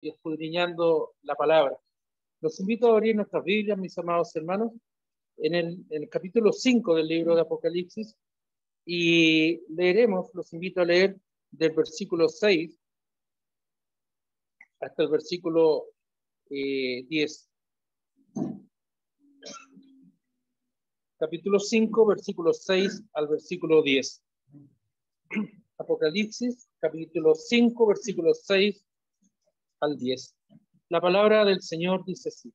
y escudriñando la palabra. Los invito a abrir nuestras Biblias, mis amados hermanos, en el capítulo 5 del libro de Apocalipsis, y leeremos, los invito a leer del versículo 6 hasta el versículo 10. Capítulo 5, versículo 6 al versículo 10. Apocalipsis, capítulo 5, versículo 6 al 10. La palabra del Señor dice así: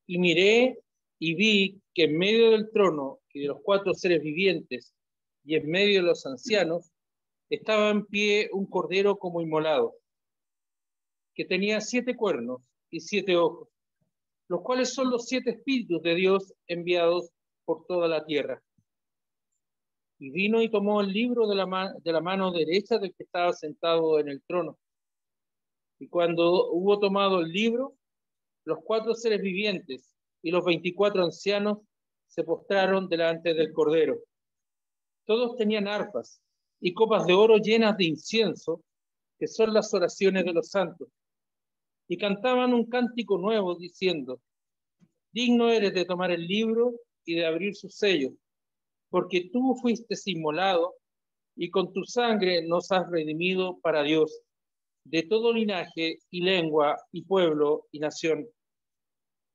y miré y vi que en medio del trono y de los cuatro seres vivientes y en medio de los ancianos estaba en pie un cordero como inmolado, que tenía 7 cuernos y 7 ojos, los cuales son los 7 espíritus de Dios enviados por toda la tierra. Y vino y tomó el libro de la mano derecha del que estaba sentado en el trono. Y cuando hubo tomado el libro, los 4 seres vivientes y los 24 ancianos se postraron delante del Cordero. Todos tenían arpas y copas de oro llenas de incienso, que son las oraciones de los santos. Y cantaban un cántico nuevo diciendo: digno eres de tomar el libro y de abrir sus sellos, porque tú fuiste inmolado y con tu sangre nos has redimido para Dios, de todo linaje y lengua y pueblo y nación.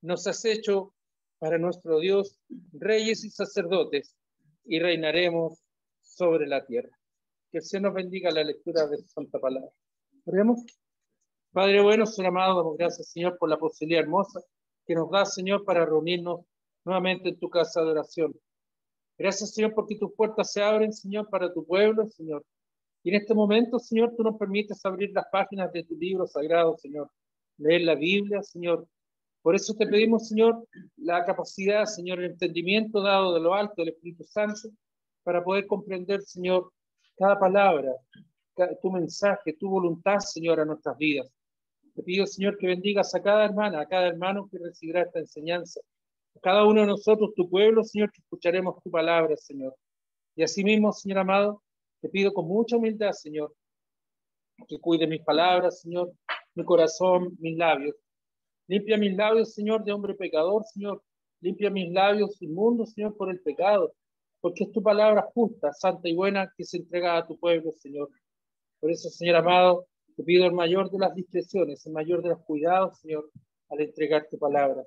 Nos has hecho para nuestro Dios reyes y sacerdotes, y reinaremos sobre la tierra. Que el Señor nos bendiga la lectura de su santa palabra. Oremos. Padre bueno, Señor amado, damos gracias, Señor, por la posibilidad hermosa que nos da, Señor, para reunirnos nuevamente en tu casa de oración. Gracias, Señor, porque tus puertas se abren, Señor, para tu pueblo, Señor. Y en este momento, Señor, tú nos permites abrir las páginas de tu libro sagrado, Señor. Leer la Biblia, Señor. Por eso te pedimos, Señor, la capacidad, Señor, el entendimiento dado de lo alto del Espíritu Santo para poder comprender, Señor, cada palabra, tu mensaje, tu voluntad, Señor, a nuestras vidas. Te pido, Señor, que bendigas a cada hermana, a cada hermano que recibirá esta enseñanza. A cada uno de nosotros, tu pueblo, Señor, que escucharemos tu palabra, Señor. Y asimismo, Señor amado, te pido con mucha humildad, Señor, que cuide mis palabras, Señor, mi corazón, mis labios. Limpia mis labios, Señor, de hombre pecador, Señor. Limpia mis labios inmundos, Señor, por el pecado. Porque es tu palabra justa, santa y buena que se entrega a tu pueblo, Señor. Por eso, Señor amado, te pido el mayor de las discreciones, el mayor de los cuidados, Señor, al entregar tu palabra.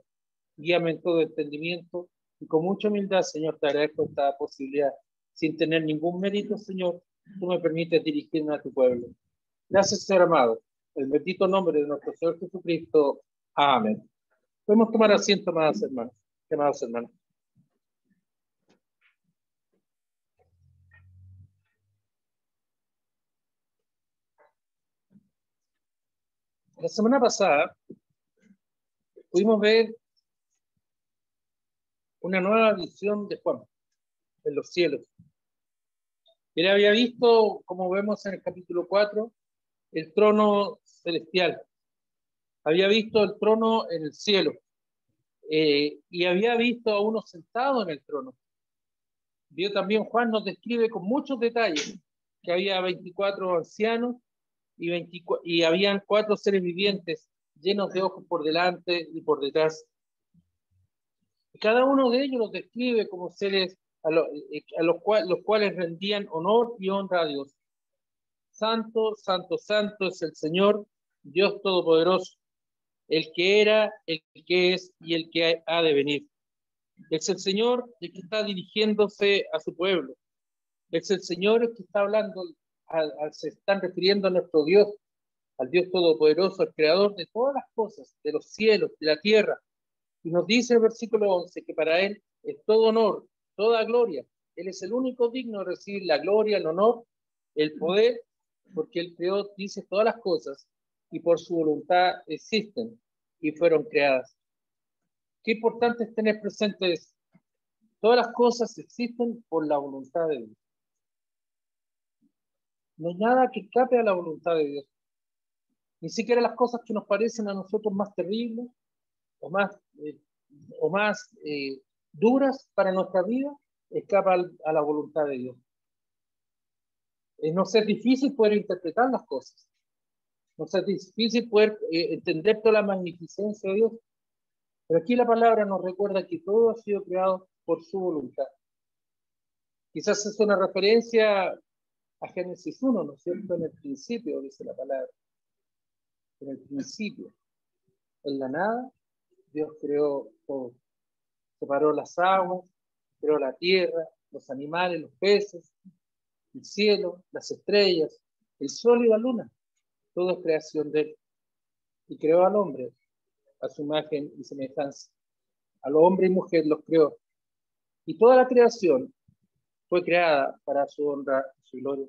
Guíame en todo entendimiento y con mucha humildad, Señor, te agradezco esta posibilidad. Sin tener ningún mérito, Señor, tú me permites dirigirme a tu pueblo. Gracias, Señor amado. En el bendito nombre de nuestro Señor Jesucristo. Amén. Podemos tomar asiento, amados hermanos. Amados hermanos. La semana pasada pudimos ver una nueva visión de Juan en los cielos. Él había visto, como vemos en el capítulo 4, el trono celestial. Había visto el trono en el cielo. Y había visto a uno sentado en el trono. Vio también, Juan nos describe con muchos detalles que había 24 ancianos y habían 4 seres vivientes llenos de ojos por delante y por detrás. Y cada uno de ellos los describe como seres los cuales rendían honor y honra a Dios. Santo, santo, santo es el Señor, Dios Todopoderoso, el que era, el que es y el que ha de venir. Es el Señor el que está dirigiéndose a su pueblo. Es el Señor el que está hablando, se están refiriendo a nuestro Dios, al Dios Todopoderoso, al Creador de todas las cosas, de los cielos, de la tierra. Y nos dice el versículo 11 que para Él es todo honor, toda gloria. Él es el único digno de recibir la gloria, el honor, el poder, porque Él creó, dice, todas las cosas y por su voluntad existen y fueron creadas. Qué importante es tener presente eso. Todas las cosas existen por la voluntad de Dios. No hay nada que escape a la voluntad de Dios. Ni siquiera las cosas que nos parecen a nosotros más terribles o más duras para nuestra vida escapan a la voluntad de Dios. No es difícil poder interpretar las cosas. Nos es difícil poder entender toda la magnificencia de Dios, pero aquí la palabra nos recuerda que todo ha sido creado por su voluntad. Quizás es una referencia a Génesis 1, ¿no es cierto? En el principio, dice la palabra. En el principio, en la nada, Dios creó todo. Separó las aguas, creó la tierra, los animales, los peces, el cielo, las estrellas, el sol y la luna. Todo es creación de Él. Y creó al hombre a su imagen y semejanza. Al hombre y mujer los creó. Y toda la creación fue creada para su honra y su gloria.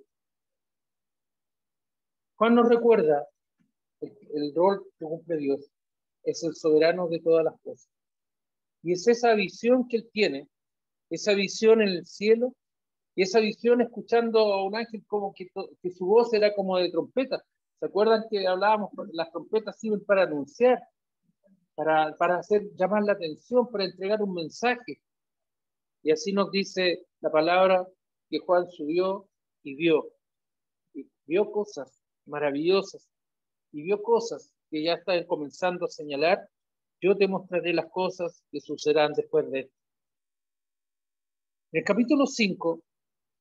Juan nos recuerda el rol que cumple Dios. Es el soberano de todas las cosas. Y es esa visión que Él tiene, esa visión en el cielo, y esa visión escuchando a un ángel como que su voz era como de trompeta. ¿Se acuerdan que hablábamos? Las trompetas sirven para anunciar, para hacer llamar la atención, para entregar un mensaje. Y así nos dice la palabra que Juan subió y vio cosas maravillosas, y vio cosas que ya están comenzando a señalar. Yo te mostraré las cosas que sucederán después de esto. En el capítulo 5,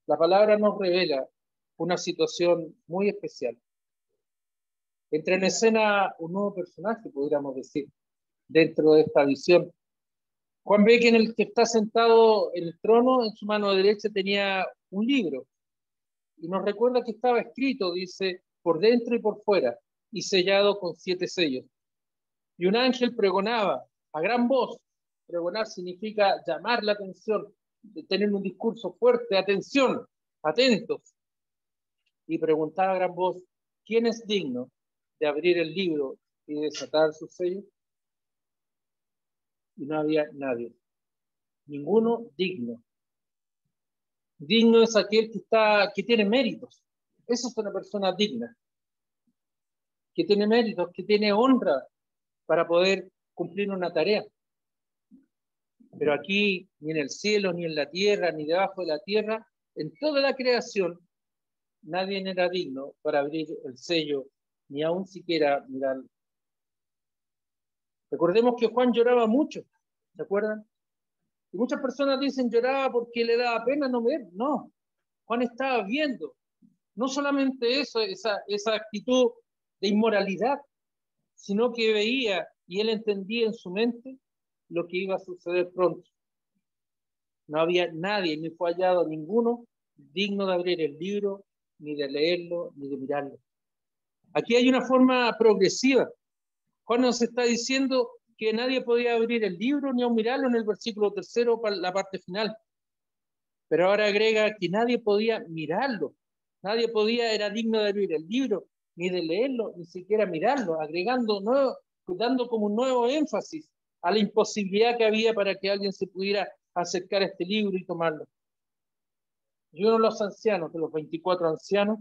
la palabra nos revela una situación muy especial. Entra en escena un nuevo personaje, podríamos decir, dentro de esta visión. Juan ve que en el que está sentado en el trono, en su mano derecha tenía un libro, y nos recuerda que estaba escrito, dice, por dentro y por fuera, y sellado con 7 sellos. Y un ángel pregonaba a gran voz. Pregonar significa llamar la atención, tener un discurso fuerte, atención, atentos. Y preguntaba a gran voz, ¿quién es digno de abrir el libro y desatar sus sellos? Y no había nadie, ninguno digno. Digno es aquel que tiene méritos. Esa es una persona digna, que tiene méritos, que tiene honra para poder cumplir una tarea. Pero aquí, ni en el cielo, ni en la tierra, ni debajo de la tierra, en toda la creación, nadie era digno para abrir el sello, ni aún siquiera mirarlo. Recordemos que Juan lloraba mucho, ¿se acuerdan? Y muchas personas dicen lloraba porque le daba pena no ver. No, Juan estaba viendo. No solamente eso, esa actitud de inmoralidad, sino que veía y él entendía en su mente lo que iba a suceder pronto. No había nadie, ni fue hallado ninguno digno de abrir el libro, ni de leerlo, ni de mirarlo. Aquí hay una forma progresiva. Juan nos está diciendo que nadie podía abrir el libro ni aún mirarlo en el versículo 3, para la parte final. Pero ahora agrega que nadie podía mirarlo. Nadie era digno de abrir el libro, ni de leerlo, ni siquiera mirarlo, dando como un nuevo énfasis a la imposibilidad que había para que alguien se pudiera acercar a este libro y tomarlo. Y uno de los ancianos, de los 24 ancianos,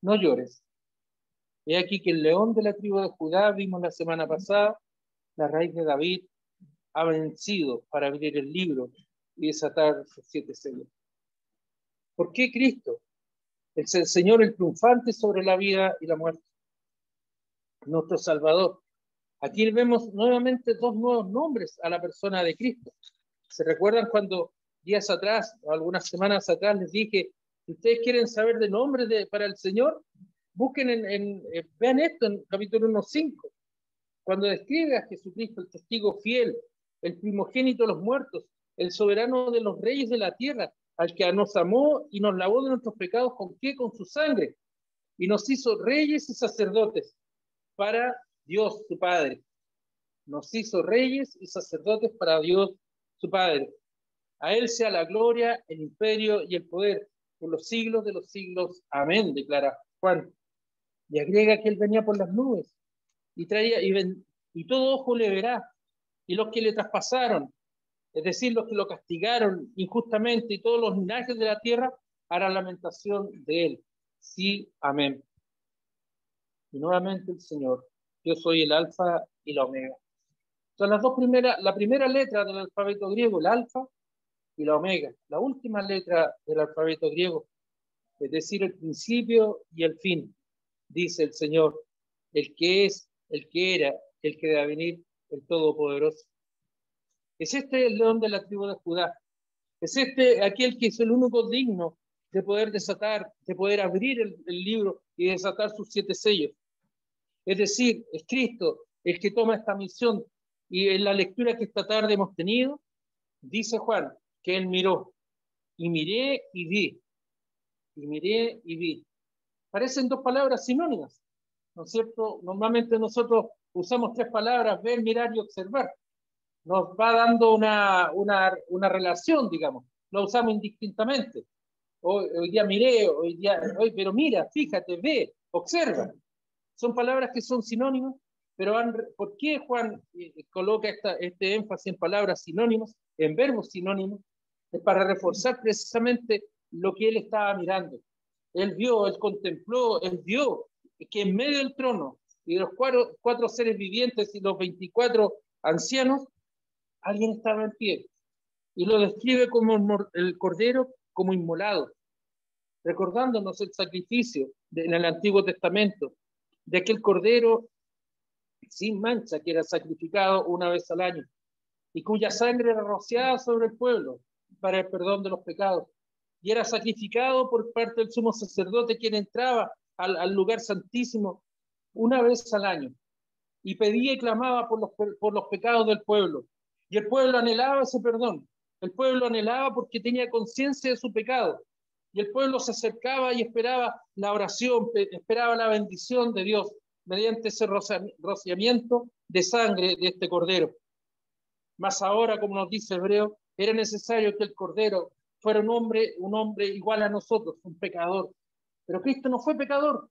no llores. He aquí que el león de la tribu de Judá, vimos la semana pasada, la raíz de David, ha vencido para abrir el libro y desatar sus 7 sellos. ¿Por qué Cristo? Es el Señor, el triunfante sobre la vida y la muerte, nuestro Salvador. Aquí vemos nuevamente 2 nuevos nombres a la persona de Cristo. ¿Se recuerdan cuando días atrás, o algunas semanas atrás, les dije, si ustedes quieren saber de nombres para el Señor, busquen vean esto en capítulo 1:5, cuando describe a Jesucristo, el testigo fiel, el primogénito de los muertos, el soberano de los reyes de la tierra, al que nos amó y nos lavó de nuestros pecados, ¿con qué? Con su sangre, y nos hizo reyes y sacerdotes para Dios su Padre. Nos hizo reyes y sacerdotes para Dios su Padre. A Él sea la gloria, el imperio y el poder por los siglos de los siglos. Amén, declara Juan. Y agrega que Él venía por las nubes y todo ojo le verá, y los que le traspasaron, es decir, los que lo castigaron injustamente, y todos los linajes de la tierra harán lamentación de Él. Sí, amén. Y nuevamente el Señor, yo soy el alfa y la omega. Son la primera letra del alfabeto griego, el alfa y la omega, la última letra del alfabeto griego, es decir, el principio y el fin, dice el Señor, el que es, el que era, el que debe venir, el Todopoderoso. Es este el león de la tribu de Judá. Es este aquel que es el único digno de poder desatar, de poder abrir el libro y desatar sus 7 sellos. Es decir, es Cristo el que toma esta misión. Y en la lectura que esta tarde hemos tenido, dice Juan que él miró, y miré y vi, y miré y vi. Parecen 2 palabras sinónimas, ¿no es cierto? Normalmente nosotros usamos 3 palabras, ver, mirar y observar. Nos va dando una relación, digamos. Lo usamos indistintamente. Hoy día miré, hoy, pero mira, fíjate, ve, observa. Son palabras que son sinónimas, pero ¿por qué Juan coloca este énfasis en palabras sinónimas, en verbos sinónimos? Es para reforzar precisamente lo que él estaba mirando. Él vio, él contempló, él vio que en medio del trono y de los 4 seres vivientes y los 24 ancianos, alguien estaba en pie. Y lo describe como el cordero como inmolado, recordándonos el sacrificio en el Antiguo Testamento, de aquel cordero sin mancha que era sacrificado una vez al año y cuya sangre era rociada sobre el pueblo para el perdón de los pecados. Y era sacrificado por parte del sumo sacerdote, quien entraba al lugar santísimo una vez al año y pedía y clamaba por los pecados del pueblo. Y el pueblo anhelaba ese perdón. El pueblo anhelaba porque tenía conciencia de su pecado. Y el pueblo se acercaba y esperaba la oración, esperaba la bendición de Dios mediante ese rociamiento de sangre de este cordero. Mas ahora, como nos dice Hebreo, era necesario que el cordero fuera un hombre igual a nosotros, un pecador. Pero Cristo no fue pecador,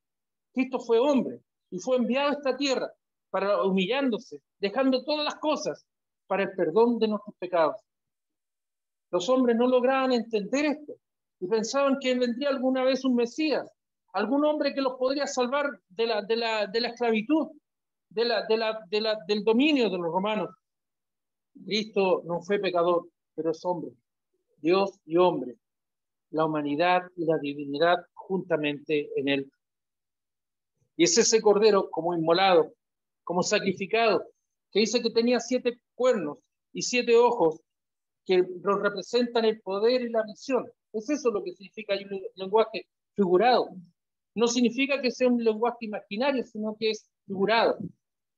Cristo fue hombre y fue enviado a esta tierra para humillándose, dejando todas las cosas para el perdón de nuestros pecados. Los hombres no lograban entender esto y pensaban que vendría alguna vez un Mesías, algún hombre que los podría salvar de la esclavitud, del dominio de los romanos. Cristo no fue pecador, pero es hombre, Dios y hombre, la humanidad y la divinidad juntamente en él. Y es ese cordero como inmolado, como sacrificado, que dice que tenía 7 cuernos y 7 ojos, que nos representan el poder y la visión. Es eso lo que significa un lenguaje figurado. No significa que sea un lenguaje imaginario, sino que es figurado.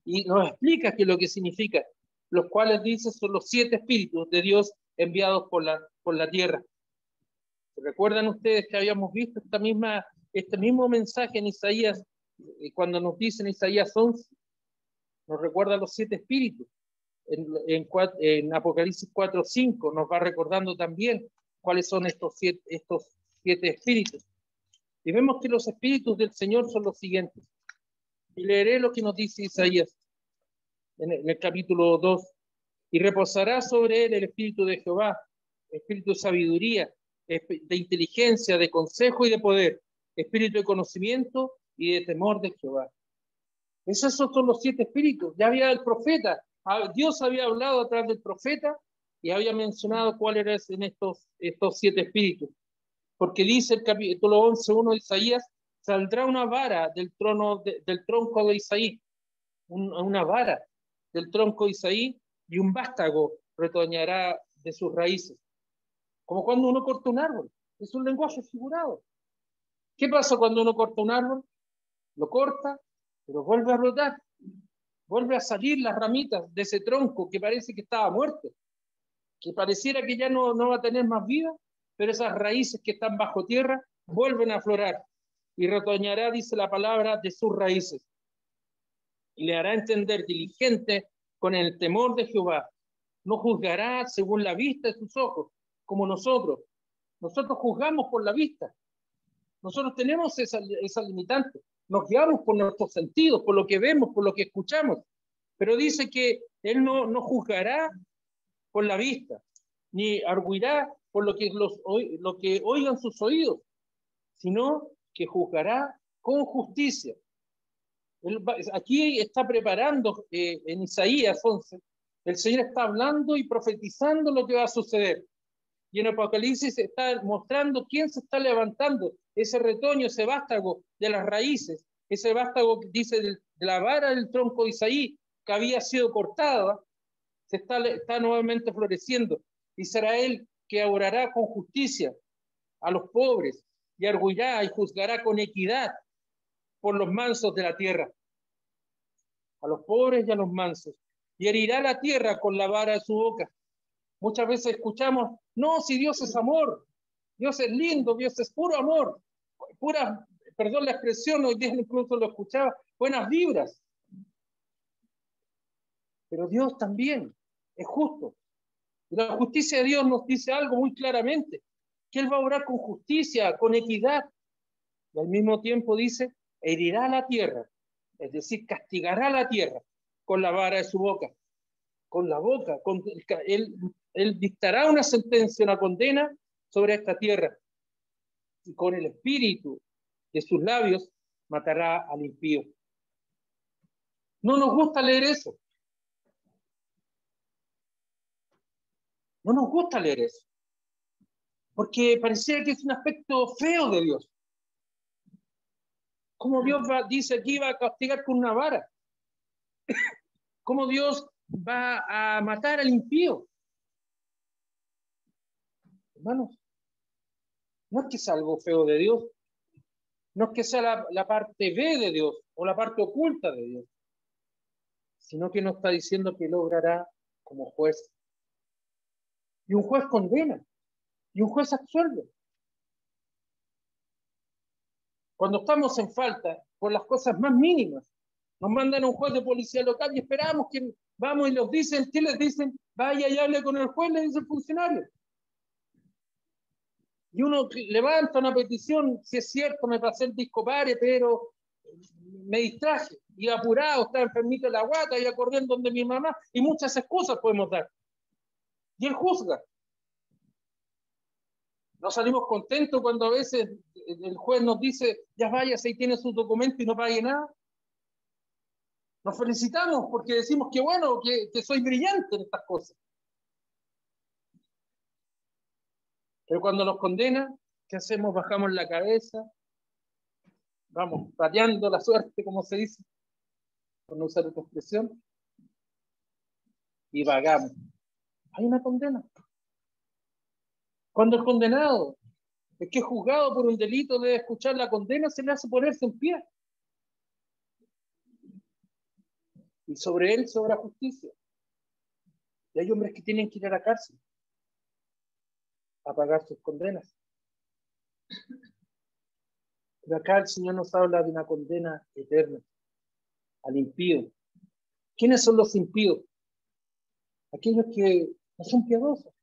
Y nos explica qué es lo que significa, los cuales dice son los 7 espíritus de Dios enviados por la tierra. ¿Recuerdan ustedes que habíamos visto este mismo mensaje en Isaías, cuando nos dice en Isaías 11? Nos recuerda los 7 espíritus. En Apocalipsis 4:5 nos va recordando también cuáles son estos siete espíritus. Y vemos que los espíritus del Señor son los siguientes. Y leeré lo que nos dice Isaías en el capítulo 2. Y reposará sobre él el espíritu de Jehová, espíritu de sabiduría, de inteligencia, de consejo y de poder, espíritu de conocimiento y de temor de Jehová. Esos son los 7 espíritus. Ya había el profeta. Dios había hablado a través del profeta y había mencionado cuáles eran estos 7 espíritus. Porque dice el capítulo 11:1 de Isaías, saldrá una vara del tronco de Isaí, una vara del tronco de Isaí, y un vástago retoñará de sus raíces. Como cuando uno corta un árbol. Es un lenguaje figurado. ¿Qué pasa cuando uno corta un árbol? Lo corta, pero vuelve a brotar. Vuelve a salir las ramitas de ese tronco que parece que estaba muerto, que pareciera que ya no va a tener más vida, pero esas raíces que están bajo tierra vuelven a aflorar y retoñará, dice la palabra, de sus raíces. Y le hará entender diligente con el temor de Jehová. No juzgará según la vista de sus ojos, como nosotros. Nosotros juzgamos por la vista. Nosotros tenemos esa limitante. Nos guiamos por nuestros sentidos, por lo que vemos, por lo que escuchamos. Pero dice que él no juzgará por la vista, ni arguirá por lo que oigan sus oídos, sino que juzgará con justicia. Aquí está preparando, en Isaías 11, el Señor está hablando y profetizando lo que va a suceder. Y en Apocalipsis está mostrando quién se está levantando, ese retoño, ese vástago de las raíces, ese vástago que dice de la vara del tronco de Isaí, que había sido cortada, está nuevamente floreciendo. Israel que obrará con justicia a los pobres y arguirá y juzgará con equidad por los mansos de la tierra. A los pobres y a los mansos. Y herirá la tierra con la vara de su boca. Muchas veces escuchamos, no, si Dios es amor, Dios es lindo, Dios es puro amor, pura, perdón la expresión, hoy día incluso lo escuchaba, buenas vibras. Pero Dios también es justo. Y la justicia de Dios nos dice algo muy claramente, que Él va a obrar con justicia, con equidad. Y al mismo tiempo dice, herirá la tierra, es decir, castigará la tierra con la vara de su boca, con la boca. Él dictará una sentencia, una condena sobre esta tierra. Y con el espíritu de sus labios matará al impío. No nos gusta leer eso. No nos gusta leer eso. Porque parecía que es un aspecto feo de Dios. ¿Cómo Dios dice aquí va a castigar con una vara? ¿Cómo Dios va a matar al impío? Hermanos, no es que sea algo feo de Dios. No es que sea la parte B de Dios o la parte oculta de Dios. Sino que nos está diciendo que logrará como juez. Y un juez condena. Y un juez absuelve. Cuando estamos en falta por las cosas más mínimas, nos mandan a un juez de policía local y esperamos que vamos y los dicen, ¿qué les dicen? Vaya y hable con el juez, le dice el funcionario. Y uno levanta una petición, si es cierto, me pasé el disco pare, pero me distraje, iba apurado, estaba enfermito de la guata, iba corriendo donde mi mamá, y muchas excusas podemos dar. Y él juzga. No salimos contentos cuando a veces el juez nos dice, ya váyase y tiene sus documentos y no pague nada. Nos felicitamos porque decimos que bueno, que soy brillante en estas cosas. Pero cuando nos condena, ¿qué hacemos? Bajamos la cabeza, vamos pateando la suerte, como se dice, por no usar otra expresión, y vagamos. Hay una condena. Cuando el condenado es que es juzgado por un delito debe escuchar la condena, se le hace ponerse en pie. Y sobre él sobra justicia. Y hay hombres que tienen que ir a la cárcel a pagar sus condenas. Pero acá el Señor nos habla de una condena eterna al impío. ¿Quiénes son los impíos? Aquellos que no son piadosos.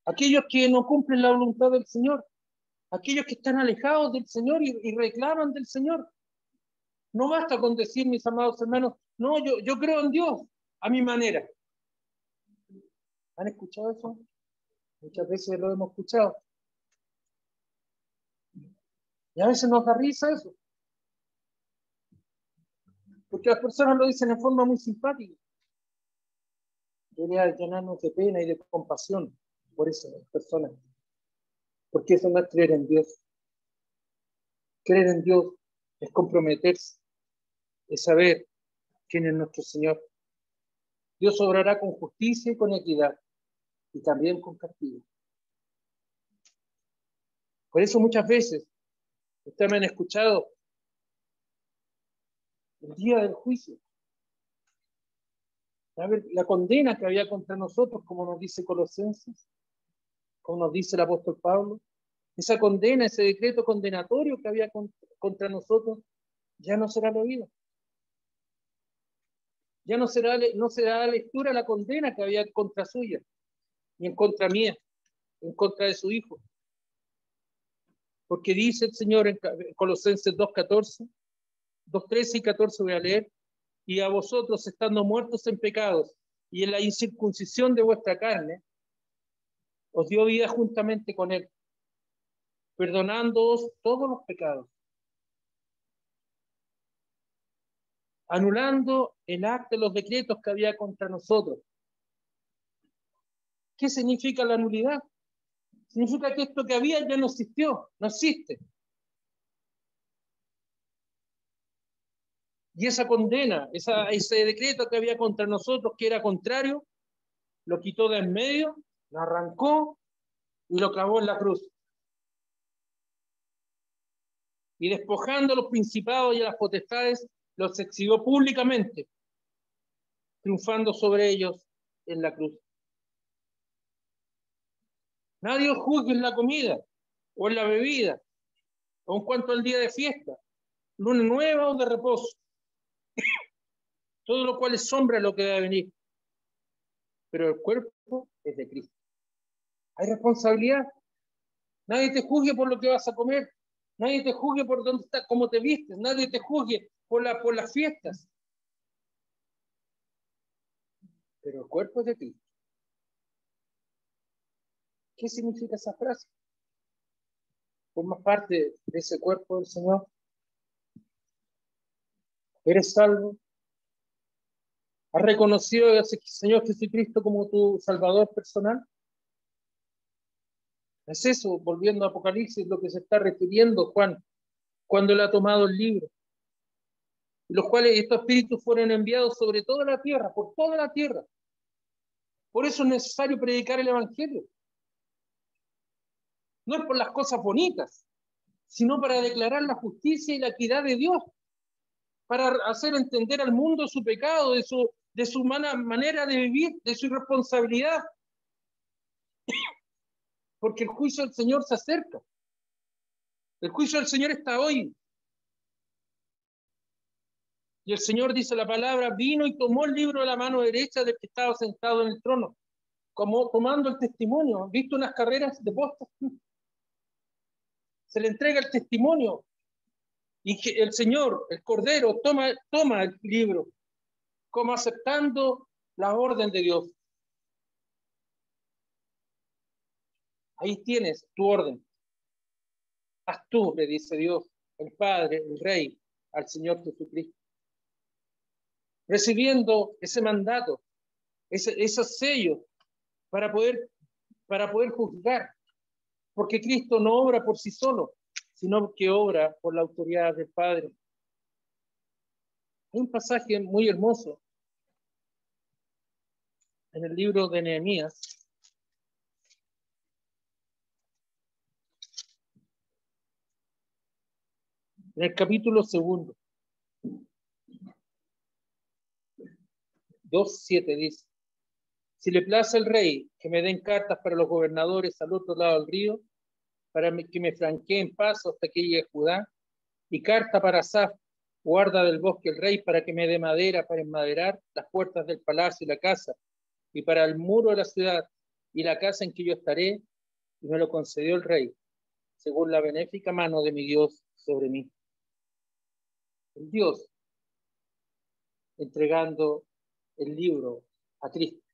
Aquellos que no cumplen la voluntad del Señor. Aquellos que están alejados del Señor y reclaman del Señor. No basta con decir, mis amados hermanos, no, yo creo en Dios a mi manera. ¿Han escuchado eso? Muchas veces lo hemos escuchado. Y a veces nos da risa eso. Porque las personas lo dicen en forma muy simpática. Quería llenarnos de pena y de compasión por esas personas. Porque eso no es creer en Dios. Creer en Dios es comprometerse, es saber quién es nuestro Señor. Dios obrará con justicia y con equidad, y también con castigo. Por eso muchas veces, ustedes me han escuchado, el día del juicio, la condena que había contra nosotros, como nos dice Colosenses, como nos dice el apóstol Pablo, esa condena, ese decreto condenatorio que había contra nosotros, ya no será leído. Ya no será lectura la condena que había contra suya, ni en contra mía, en contra de su Hijo. Porque dice el Señor en Colosenses 2:14, 2:13 y 14 voy a leer, y a vosotros estando muertos en pecados y en la incircuncisión de vuestra carne, os dio vida juntamente con Él, perdonándoos todos los pecados, anulando el acta de los decretos que había contra nosotros. ¿Qué significa la nulidad? Significa que esto que había ya no existió, no existe. Y esa condena, ese decreto que había contra nosotros, que era contrario, lo quitó de en medio, lo arrancó y lo clavó en la cruz. Y despojando a los principados y a las potestades, los exhibió públicamente, triunfando sobre ellos en la cruz. Nadie os juzgue en la comida o en la bebida, o en cuanto al día de fiesta, luna nueva o de reposo, todo lo cual es sombra de lo que va a venir. Pero el cuerpo es de Cristo. Hay responsabilidad. Nadie te juzgue por lo que vas a comer. Nadie te juzgue por dónde estás, cómo te vistes. Nadie te juzgue por las fiestas. Pero el cuerpo es de Cristo. ¿Qué significa esa frase? ¿Formas parte de ese cuerpo del Señor? ¿Eres salvo? ¿Has reconocido al Señor Jesucristo como tu Salvador personal? Es eso, volviendo a Apocalipsis, lo que se está refiriendo Juan, cuando le ha tomado el libro. Los cuales estos espíritus fueron enviados sobre toda la tierra, por toda la tierra. Por eso es necesario predicar el Evangelio. No es por las cosas bonitas, sino para declarar la justicia y la equidad de Dios, para hacer entender al mundo su pecado, de su mala manera de vivir, de su irresponsabilidad. Porque el juicio del Señor se acerca. El juicio del Señor está hoy. Y el Señor, dice la palabra, vino y tomó el libro de la mano derecha del que estaba sentado en el trono, como tomando el testimonio. ¿Han visto unas carreras de postas? Se le entrega el testimonio. Y que el Señor, el Cordero, toma el libro, como aceptando la orden de Dios. Ahí tienes tu orden. Haz tú, le dice Dios, el Padre, el Rey, al Señor Jesucristo. Recibiendo ese mandato, esos sellos para poder juzgar, porque Cristo no obra por sí solo, sino que obra por la autoridad del Padre. Hay un pasaje muy hermoso en el libro de Nehemías, en el capítulo 2, 2:7 dice: si le place al rey que me den cartas para los gobernadores al otro lado del río, para que me franqueen paso hasta que llegue a Judá, y carta para Asaf, guarda del bosque el rey, para que me dé madera para enmaderar las puertas del palacio y la casa, y para el muro de la ciudad y la casa en que yo estaré, y me lo concedió el rey, según la benéfica mano de mi Dios sobre mí. El Dios entregando el libro a Cristo.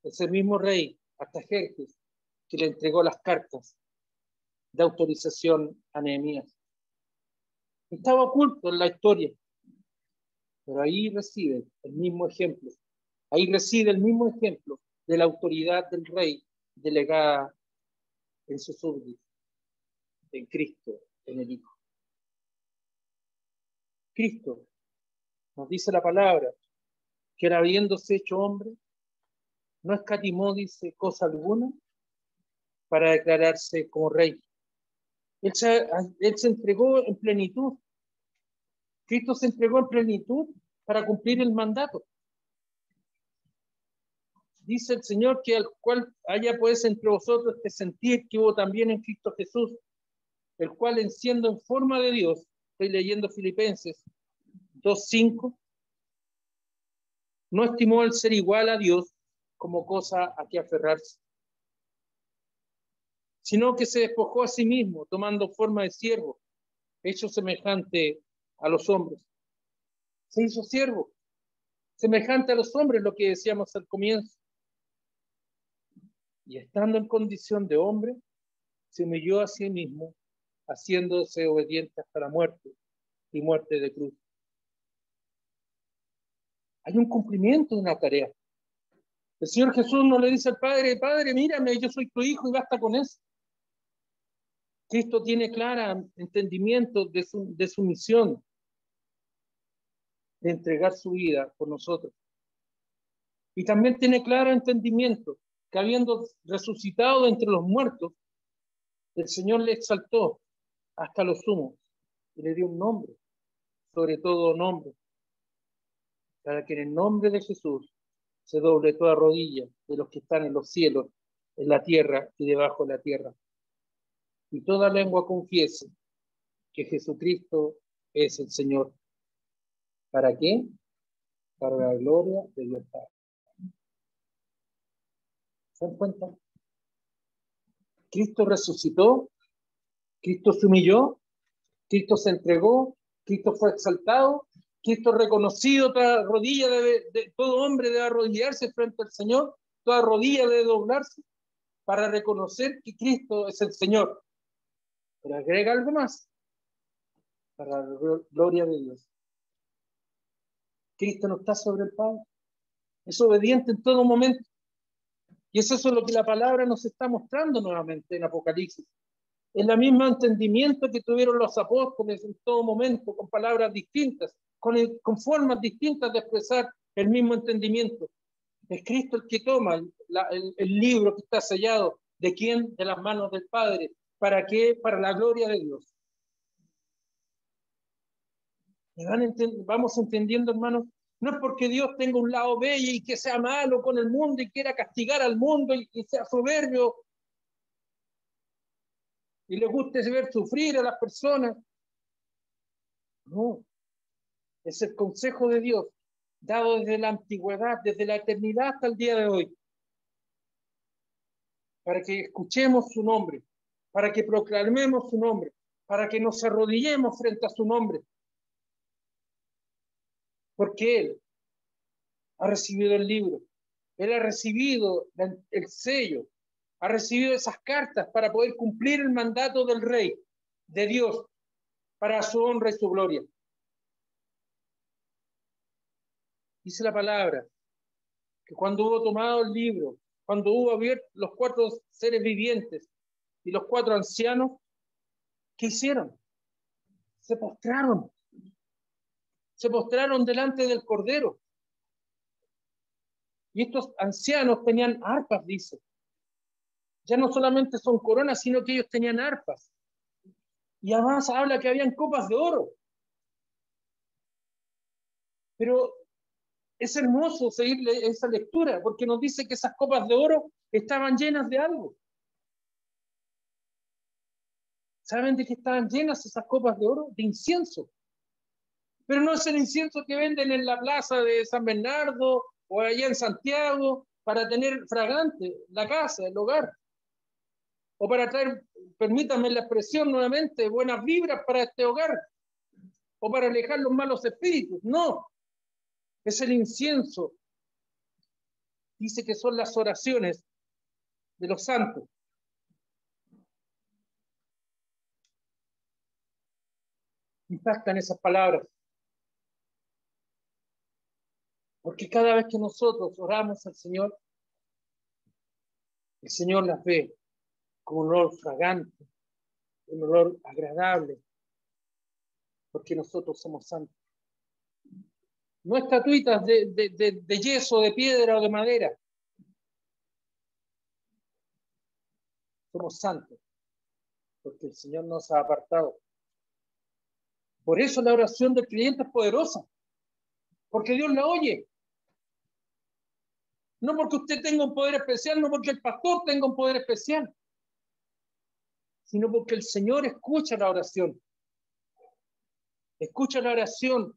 Es el mismo rey, Artajerjes, que le entregó las cartas de autorización a Nehemías. Estaba oculto en la historia, pero ahí reside el mismo ejemplo. Ahí reside el mismo ejemplo de la autoridad del rey delegada en su súbdito, en Cristo, en el Hijo. Cristo, nos dice la palabra, que él habiéndose hecho hombre, no escatimó, dice, cosa alguna para declararse como rey. Él se entregó en plenitud. Cristo se entregó en plenitud para cumplir el mandato. Dice el Señor que al cual haya pues entre vosotros este sentir que hubo también en Cristo Jesús, el cual siendo en forma de Dios, estoy leyendo Filipenses 2:5, no estimó el ser igual a Dios como cosa a que aferrarse, sino que se despojó a sí mismo, tomando forma de siervo, hecho semejante a los hombres. Se hizo siervo, semejante a los hombres, lo que decíamos al comienzo. Y estando en condición de hombre, se humilló a sí mismo, haciéndose obediente hasta la muerte y muerte de cruz. Hay un cumplimiento de una tarea. El Señor Jesús no le dice al Padre, Padre, mírame, yo soy tu hijo y basta con eso. Cristo tiene claro entendimiento de su misión. de entregar su vida por nosotros. Y también tiene claro entendimiento que habiendo resucitado de entre los muertos, el Señor le exaltó hasta lo sumo y le dio un nombre, sobre todo nombre, para que en el nombre de Jesús se doble toda rodilla de los que están en los cielos, en la tierra y debajo de la tierra. Y toda lengua confiese que Jesucristo es el Señor. ¿Para qué? Para la gloria de Dios Padre. ¿Se dan cuenta? Cristo resucitó, Cristo se humilló, Cristo se entregó, Cristo fue exaltado, Cristo reconocido, toda rodilla de todo hombre debe arrodillarse frente al Señor, toda rodilla debe doblarse para reconocer que Cristo es el Señor. Pero agrega algo más, para la gloria de Dios. Cristo no está sobre el Padre, es obediente en todo momento. Y es eso lo que la palabra nos está mostrando nuevamente en Apocalipsis. Es el mismo entendimiento que tuvieron los apóstoles en todo momento, con palabras distintas, con formas distintas de expresar el mismo entendimiento. Es Cristo el que toma el libro que está sellado. ¿De quién? De las manos del Padre. ¿Para qué? Para la gloria de Dios. Vamos entendiendo, hermanos. No es porque Dios tenga un lado bello y que sea malo con el mundo y quiera castigar al mundo y sea soberbio y le guste ver sufrir a las personas. No, es el consejo de Dios dado desde la antigüedad, desde la eternidad hasta el día de hoy, para que escuchemos su nombre, para que proclamemos su nombre, para que nos arrodillemos frente a su nombre, porque Él ha recibido el libro, Él ha recibido el sello, ha recibido esas cartas para poder cumplir el mandato del Rey, de Dios, para su honra y su gloria. Dice la palabra que cuando hubo tomado el libro, cuando hubo abierto los 4 seres vivientes y los 4 ancianos, ¿qué hicieron? Se postraron delante del Cordero. Y estos ancianos tenían arpas, dice. Ya no solamente son coronas, sino que ellos tenían arpas. Y además habla que habían copas de oro. Pero es hermoso seguir esa lectura, porque nos dice que esas copas de oro estaban llenas de algo. ¿Saben de qué estaban llenas esas copas de oro? De incienso. Pero no es el incienso que venden en la plaza de San Bernardo o allá en Santiago para tener fragante la casa, el hogar. O para traer, permítanme la expresión nuevamente, buenas vibras para este hogar. O para alejar los malos espíritus. No, es el incienso. Dice que son las oraciones de los santos. Impactan esas palabras. Porque cada vez que nosotros oramos al Señor, el Señor las ve con un olor fragante, un olor agradable, porque nosotros somos santos. No estatuitas de yeso, de piedra o de madera. Somos santos, porque el Señor nos ha apartado. Por eso la oración del creyente es poderosa, porque Dios la oye. No porque usted tenga un poder especial, no porque el pastor tenga un poder especial, sino porque el Señor escucha la oración. Escucha la oración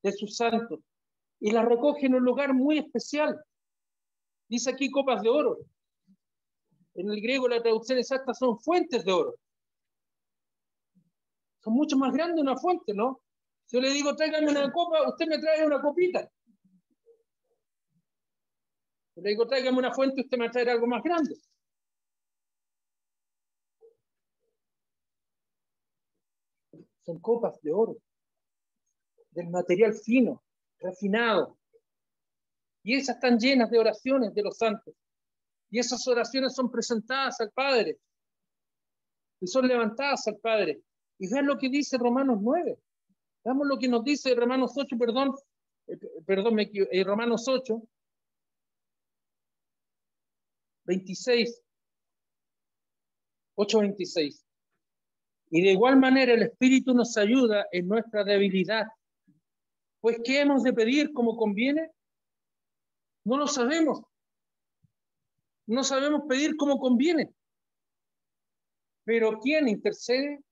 de sus santos y la recoge en un lugar muy especial. Dice aquí copas de oro. En el griego la traducción exacta son fuentes de oro. Son mucho más grandes una fuente, ¿no? Si yo le digo, tráigame una copa, usted me trae una copita. Si le digo, tráigame una fuente, usted me trae algo más grande. Son copas de oro, del material fino, refinado. Y esas están llenas de oraciones de los santos. Y esas oraciones son presentadas al Padre. Y son levantadas al Padre. Y vean lo que dice Romanos 9. Veamos lo que nos dice Romanos 8, Romanos 8, 26, 8:26. Y de igual manera el Espíritu nos ayuda en nuestra debilidad. Pues, ¿qué hemos de pedir como conviene? No lo sabemos. No sabemos pedir como conviene. Pero ¿quién intercede?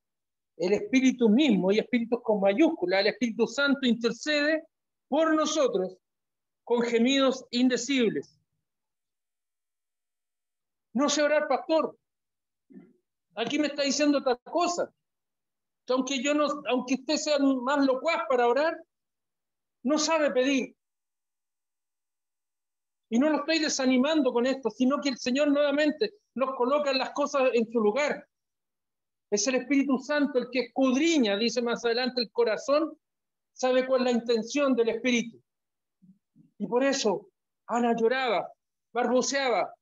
El Espíritu mismo, y Espíritu con mayúscula. El Espíritu Santo intercede por nosotros con gemidos indecibles. No sé orar, pastor. Aquí me está diciendo otra cosa. Que aunque usted sea más locuaz para orar, no sabe pedir. Y no lo estoy desanimando con esto, sino que el Señor nuevamente nos coloca las cosas en su lugar. Es el Espíritu Santo el que escudriña, dice más adelante, el corazón, sabe cuál es la intención del Espíritu. Y por eso Ana lloraba, balbuceaba,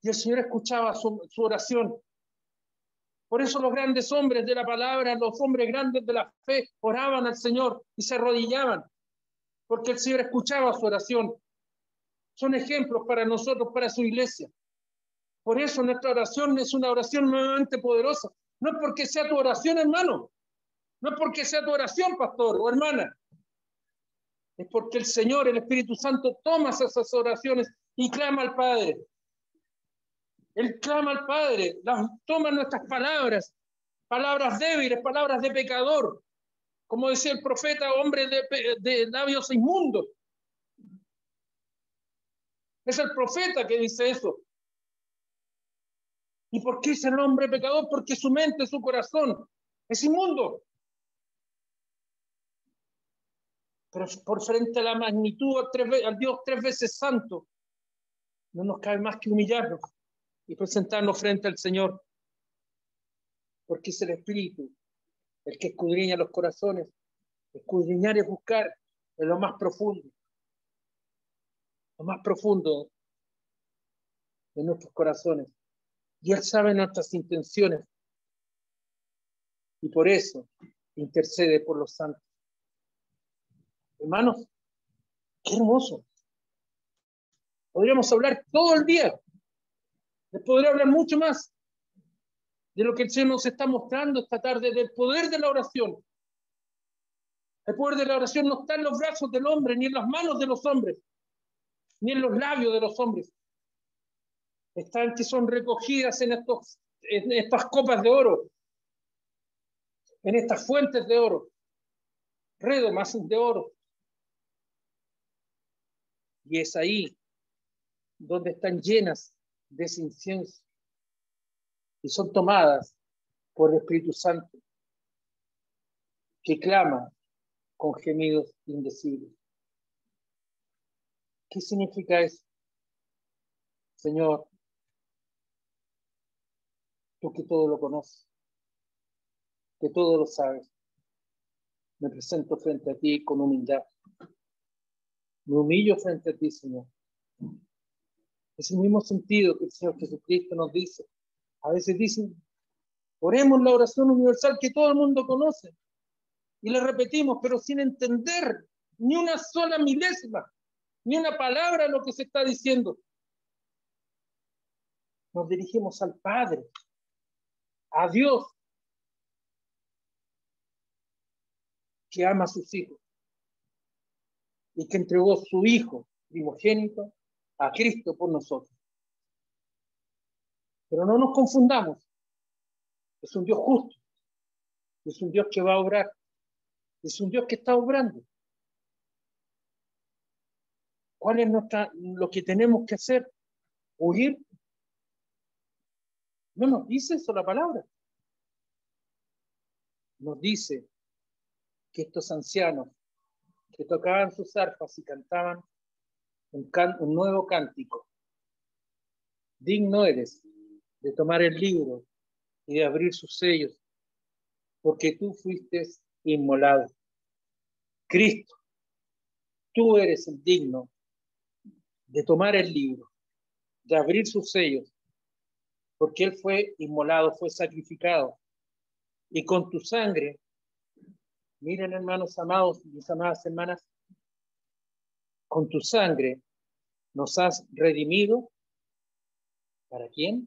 y el Señor escuchaba su oración. Por eso los grandes hombres de la palabra, los hombres grandes de la fe, oraban al Señor y se arrodillaban, porque el Señor escuchaba su oración. Son ejemplos para nosotros, para su iglesia. Por eso nuestra oración es una oración nuevamente poderosa. No es porque sea tu oración, hermano. No es porque sea tu oración, pastor o hermana. Es porque el Señor, el Espíritu Santo, toma esas oraciones y clama al Padre. Él clama al Padre, toma nuestras palabras, palabras débiles, palabras de pecador. Como decía el profeta, hombre de labios inmundos. Es el profeta que dice eso. ¿Y por qué es el hombre pecador? Porque su mente, su corazón es inmundo. Pero por frente a la magnitud al Dios 3 veces santo, no nos cabe más que humillarnos y presentarnos frente al Señor. Porque es el Espíritu el que escudriña los corazones. Escudriñar es buscar en lo más profundo de nuestros corazones. Y Él sabe nuestras intenciones. Y por eso intercede por los santos. Hermanos, qué hermoso. Podríamos hablar todo el día. Les podría hablar mucho más de lo que el Señor nos está mostrando esta tarde, del poder de la oración. El poder de la oración no está en los brazos del hombre, ni en las manos de los hombres, ni en los labios de los hombres. Están que son recogidas en estas copas de oro, en estas fuentes de oro, redomas de oro. Y es ahí donde están llenas de ese incienso y son tomadas por el Espíritu Santo, que clama con gemidos indecibles. ¿Qué significa eso? Señor, tú que todo lo conoces, que todo lo sabes, me presento frente a ti con humildad. Me humillo frente a ti, Señor. Es el mismo sentido que el Señor Jesucristo nos dice. A veces dicen, oremos la oración universal que todo el mundo conoce. Y la repetimos, pero sin entender ni una sola milésima, ni una palabra de lo que se está diciendo. Nos dirigimos al Padre, a Dios, que ama a sus hijos y que entregó su Hijo primogénito a Cristo por nosotros. Pero no nos confundamos. Es un Dios justo. Es un Dios que va a obrar. Es un Dios que está obrando. ¿Cuál es lo que tenemos que hacer? ¿Huir? No nos dice eso la palabra. Nos dice que estos ancianos que tocaban sus arpas y cantaban un nuevo cántico. Digno eres de tomar el libro y de abrir sus sellos, porque tú fuiste inmolado. Cristo, tú eres el digno de tomar el libro, de abrir sus sellos, porque Él fue inmolado, fue sacrificado, y con tu sangre Miren, hermanos amados, mis amadas hermanas, con tu sangre nos has redimido. ¿Para quién?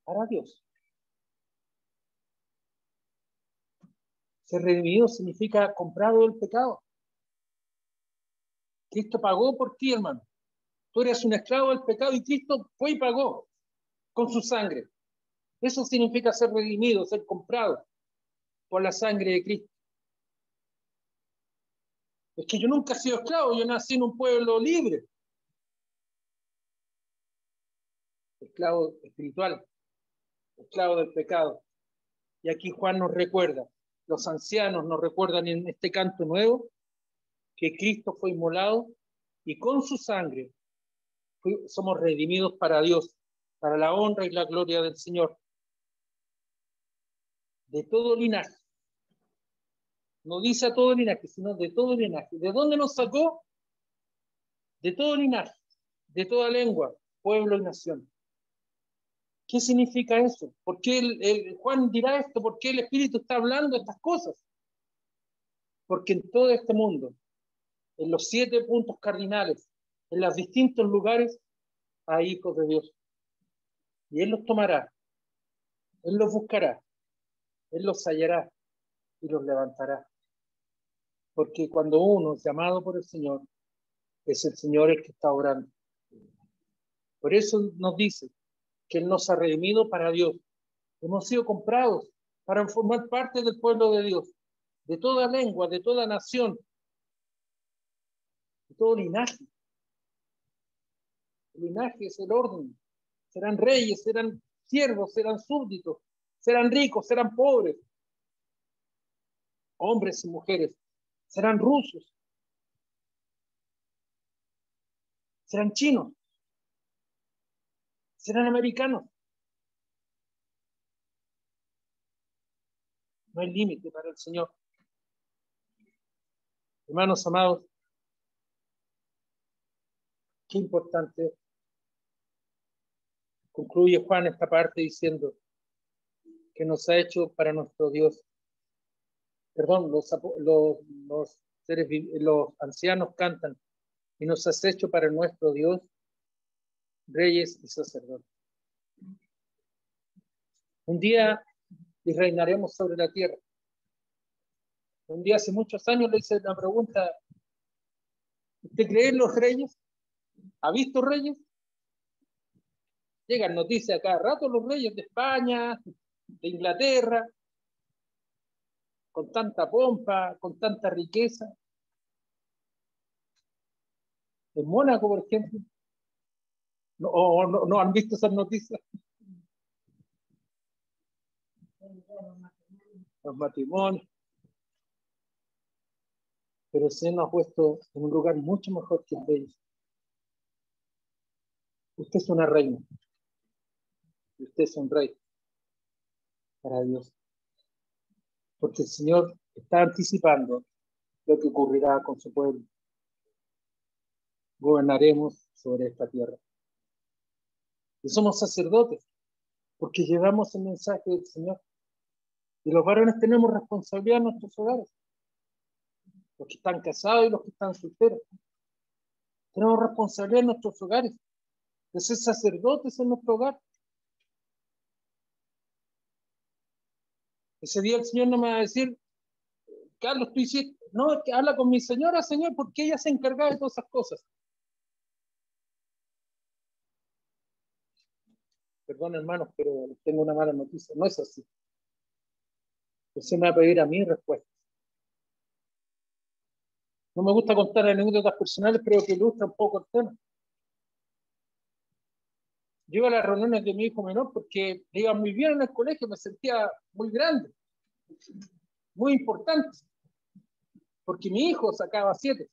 Para Dios. Ser redimido significa comprado del pecado. Cristo pagó por ti, hermano. Tú eres un esclavo del pecado y Cristo fue y pagó con su sangre. Eso significa ser redimido, ser comprado por la sangre de Cristo. Es que yo nunca he sido esclavo, yo nací en un pueblo libre. Esclavo espiritual, esclavo del pecado. Y aquí Juan nos recuerda, los ancianos nos recuerdan en este canto nuevo, que Cristo fue inmolado y con su sangre somos redimidos para Dios, para la honra y la gloria del Señor. De todo linaje. No dice a todo linaje, sino de todo linaje. ¿De dónde nos sacó? De todo linaje, de toda lengua, pueblo y nación. ¿Qué significa eso? ¿Por qué Juan dirá esto? ¿Por qué el Espíritu está hablando de estas cosas? Porque en todo este mundo, en los 7 puntos cardinales, en los distintos lugares, hay hijos de Dios. Y Él los tomará, Él los buscará, Él los hallará y los levantará. Porque cuando uno es llamado por el Señor, es el Señor el que está obrando. Por eso nos dice que Él nos ha redimido para Dios. Hemos sido comprados para formar parte del pueblo de Dios, de toda lengua, de toda nación, de todo linaje. El linaje es el orden. Serán reyes, serán siervos, serán súbditos, serán ricos, serán pobres, hombres y mujeres, serán rusos, serán chinos, serán americanos. No hay límite para el Señor. Hermanos amados, qué importante. Concluye Juan esta parte diciendo que nos ha hecho para nuestro Dios. Perdón, los ancianos cantan y nos has hecho para nuestro Dios reyes y sacerdotes. Un día reinaremos sobre la tierra. Un día hace muchos años le hice una pregunta: ¿usted cree en los reyes? ¿Ha visto reyes? Llegan noticias cada rato los reyes de España, de Inglaterra, con tanta pompa, con tanta riqueza. En Mónaco, por ejemplo, no han visto esas noticias. Los matrimonios. Pero el Señor nos ha puesto en un lugar mucho mejor que el de ellos. Usted es una reina. Y usted es un rey para Dios. Porque el Señor está anticipando lo que ocurrirá con su pueblo. Gobernaremos sobre esta tierra. Y somos sacerdotes, porque llevamos el mensaje del Señor. Y los varones tenemos responsabilidad en nuestros hogares. Los que están casados y los que están solteros. Tenemos responsabilidad en nuestros hogares. De ser sacerdotes en nuestro hogar. Ese día el Señor no me va a decir: Carlos, tú hiciste. No, es que habla con mi señora, Señor, porque ella se encarga de todas esas cosas. Perdón, hermanos, pero tengo una mala noticia. No es así. Usted me va a pedir a mí respuestas. No me gusta contar anécdotas personales, pero que ilustra un poco el tema. Yo iba a las reuniones de mi hijo menor porque le iba muy bien en el colegio, me sentía muy grande, muy importante, porque mi hijo sacaba 7,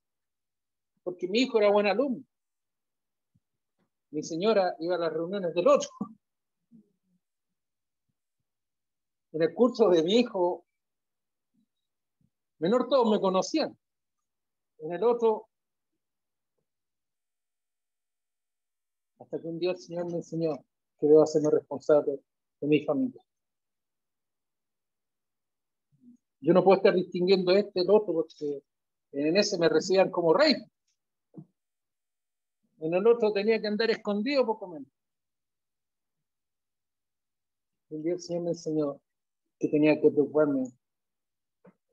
porque mi hijo era buen alumno. Mi señora iba a las reuniones del otro. En el curso de mi hijo menor todos me conocían. En el otro, hasta que un día el Señor me enseñó que debo hacerme responsable de mi familia. Yo no puedo estar distinguiendo este del otro porque en ese me recibían como rey. En el otro tenía que andar escondido poco menos. Un día el Señor me enseñó que tenía que preocuparme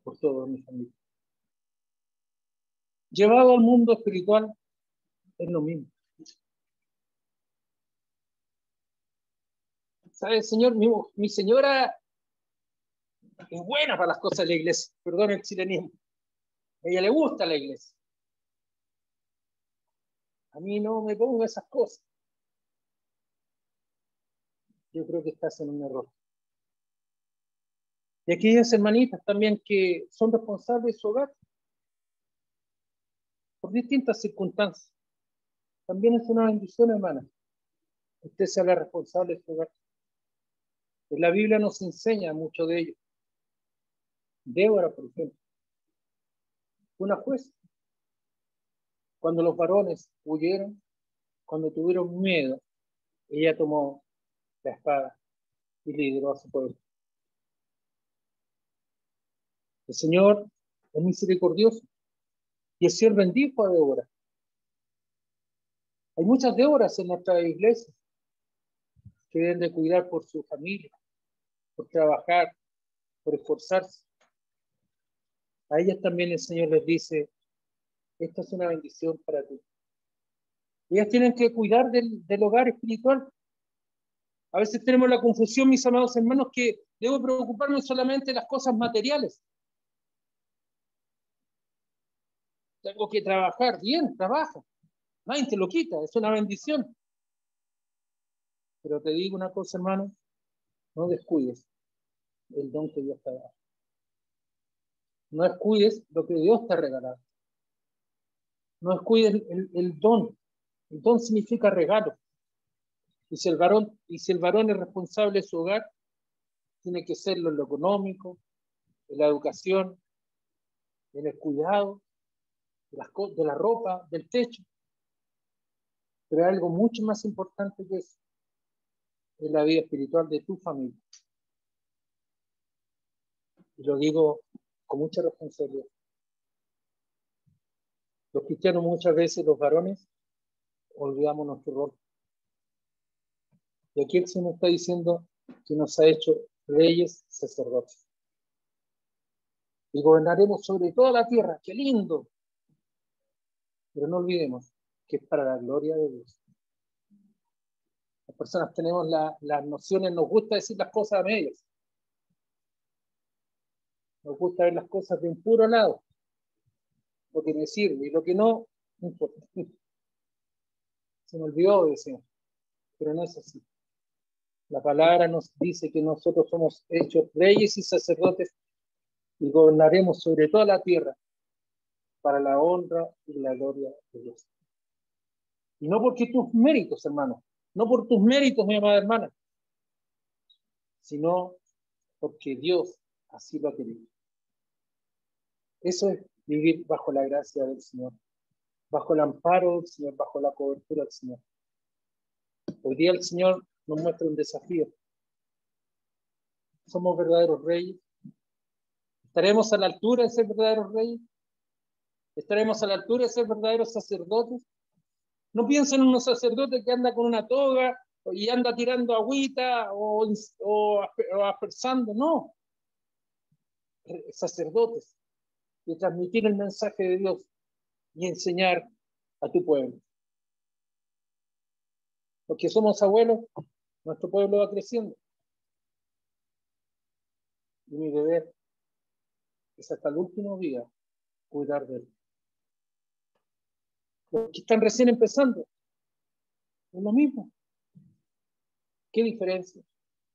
por toda mi familia. Llevado al mundo espiritual es lo mismo. ¿Sabe, Señor? Mi señora es buena para las cosas de la iglesia. Perdón el chilenismo. A ella le gusta la iglesia. A mí no me pongo esas cosas. Yo creo que estás en un error. Y aquellas hermanitas también que son responsables de su hogar por distintas circunstancias. También es una bendición, hermana. Usted se haga responsable de su hogar. En la Biblia nos enseña mucho de ello. Débora, por ejemplo, una jueza. Cuando los varones huyeron, cuando tuvieron miedo, ella tomó la espada y lideró a su pueblo. El Señor es misericordioso y el Señor bendijo a Débora. Hay muchas Déboras en nuestra iglesia que deben de cuidar por su familia, por trabajar, por esforzarse. A ellas también el Señor les dice, esta es una bendición para ti. Ellas tienen que cuidar del hogar espiritual. A veces tenemos la confusión, mis amados hermanos, que debo preocuparme solamente de las cosas materiales. Tengo que trabajar bien, trabaja. Nadie te lo quita, es una bendición. Pero te digo una cosa, hermano, no descuides el don que Dios te ha dado. No descuides lo que Dios te ha regalado. No descuides el don. El don significa regalo. Y si el varón es responsable de su hogar, tiene que serlo en lo económico, en la educación, en el cuidado, de la ropa, del techo. Pero hay algo mucho más importante que eso, es la vida espiritual de tu familia. Y lo digo con mucha responsabilidad. Los cristianos muchas veces, los varones, olvidamos nuestro rol. Y aquí el Señor está diciendo que nos ha hecho reyes, sacerdotes. Y gobernaremos sobre toda la tierra. ¡Qué lindo! Pero no olvidemos que es para la gloria de Dios. Las personas tenemos las nociones, nos gusta decir las cosas a medias. Nos gusta ver las cosas de un puro lado. Lo que me sirve y lo que no, no importa. Se me olvidó decir, pero no es así. La palabra nos dice que nosotros somos hechos reyes y sacerdotes y gobernaremos sobre toda la tierra para la honra y la gloria de Dios. Y no porque tus méritos, hermano, no por tus méritos, mi amada hermana, sino porque Dios así lo ha querido. Eso es vivir bajo la gracia del Señor, bajo el amparo del Señor, bajo la cobertura del Señor. Hoy día el Señor nos muestra un desafío. Somos verdaderos reyes. ¿Estaremos a la altura de ser verdaderos reyes? ¿Estaremos a la altura de ser verdaderos sacerdotes? No piensen en unos sacerdotes que anda con una toga y anda tirando agüita o aspersando. No. Sacerdotes de transmitir el mensaje de Dios y enseñar a tu pueblo. Porque somos abuelos, nuestro pueblo va creciendo. Y mi deber es hasta el último día cuidar de él. Los que están recién empezando, es lo mismo. ¿Qué diferencia?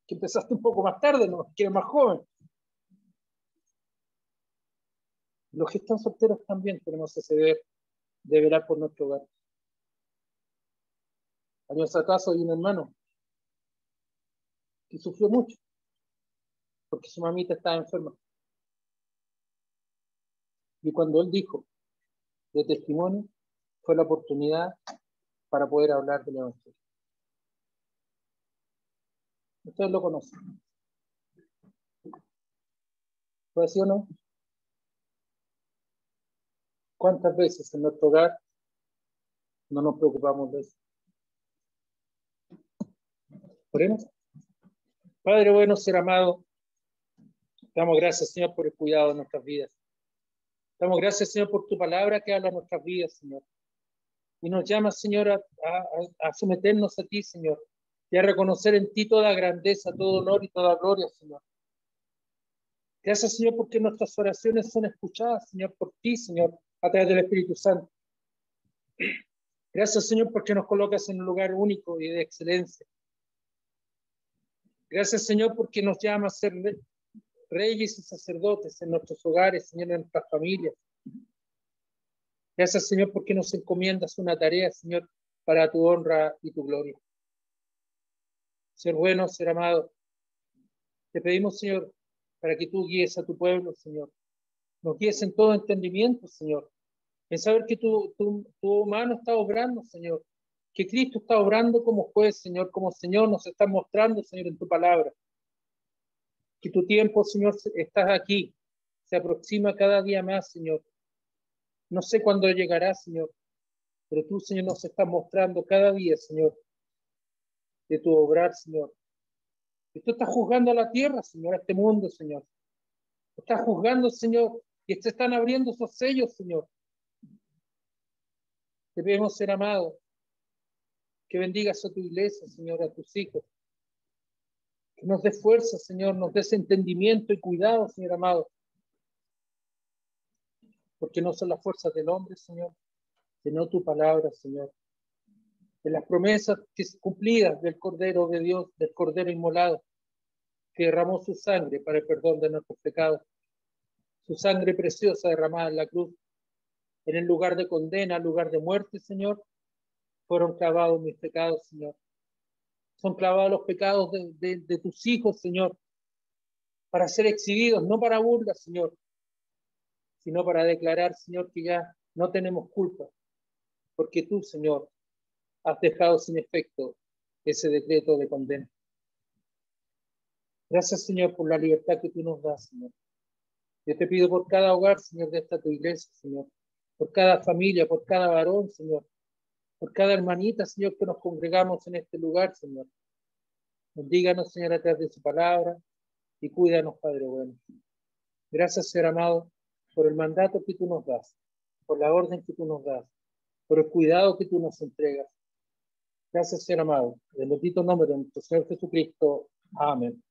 Que empezaste un poco más tarde, ¿no? Que eres más joven. Los que están solteros también tenemos ese deber de velar por nuestro hogar. Años atrás hay un hermano que sufrió mucho porque su mamita estaba enferma. Y cuando él dijo de testimonio, fue la oportunidad para poder hablar del Evangelio. Ustedes lo conocen. ¿Fue así o no? ¿Cuántas veces en nuestro hogar no nos preocupamos de eso? ¿Oremos? Padre bueno, ser amado, damos gracias, Señor, por el cuidado de nuestras vidas. Damos gracias, Señor, por tu palabra que habla en nuestras vidas, Señor. Y nos llama, Señor, a someternos a ti, Señor, y a reconocer en ti toda grandeza, todo honor y toda gloria, Señor. Gracias, Señor, porque nuestras oraciones son escuchadas, Señor, por ti, Señor, a través del Espíritu Santo. Gracias, Señor, porque nos colocas en un lugar único y de excelencia. Gracias, Señor, porque nos llamas a ser reyes y sacerdotes en nuestros hogares, Señor, en nuestras familias. Gracias, Señor, porque nos encomiendas una tarea, Señor, para tu honra y tu gloria. Ser bueno, ser amado. Te pedimos, Señor, para que tú guíes a tu pueblo, Señor. Nos guíes en todo entendimiento, Señor. En saber que tu mano está obrando, Señor. Que Cristo está obrando como juez, Señor, como Señor nos está mostrando, Señor, en tu palabra. Que tu tiempo, Señor, estás aquí. Se aproxima cada día más, Señor. No sé cuándo llegará, Señor, pero tú, Señor, nos estás mostrando cada día, Señor, de tu obrar, Señor. Y tú estás juzgando a la tierra, Señor, a este mundo, Señor. Estás juzgando, Señor, y se están abriendo esos sellos, Señor. Debemos ser amados. Que bendigas a tu iglesia, Señor, a tus hijos. Que nos des fuerza, Señor, nos des entendimiento y cuidado, Señor amado. Porque no son las fuerzas del hombre, Señor, sino tu palabra, Señor. De las promesas que cumplidas del Cordero de Dios, del Cordero inmolado, que derramó su sangre para el perdón de nuestros pecados. Su sangre preciosa derramada en la cruz, en el lugar de condena, en lugar de muerte, Señor, fueron clavados mis pecados, Señor. Son clavados los pecados de tus hijos, Señor, para ser exhibidos, no para burla, Señor, sino para declarar, Señor, que ya no tenemos culpa, porque tú, Señor, has dejado sin efecto ese decreto de condena. Gracias, Señor, por la libertad que tú nos das, Señor. Yo te pido por cada hogar, Señor, de esta tu iglesia, Señor, por cada familia, por cada varón, Señor, por cada hermanita, Señor, que nos congregamos en este lugar, Señor. Bendíganos, Señor, a través de su palabra y cuídanos, Padre bueno. Gracias, Señor amado, por el mandato que tú nos das, por la orden que tú nos das, por el cuidado que tú nos entregas. Gracias, Señor amado. En el bendito nombre de nuestro Señor Jesucristo. Amén.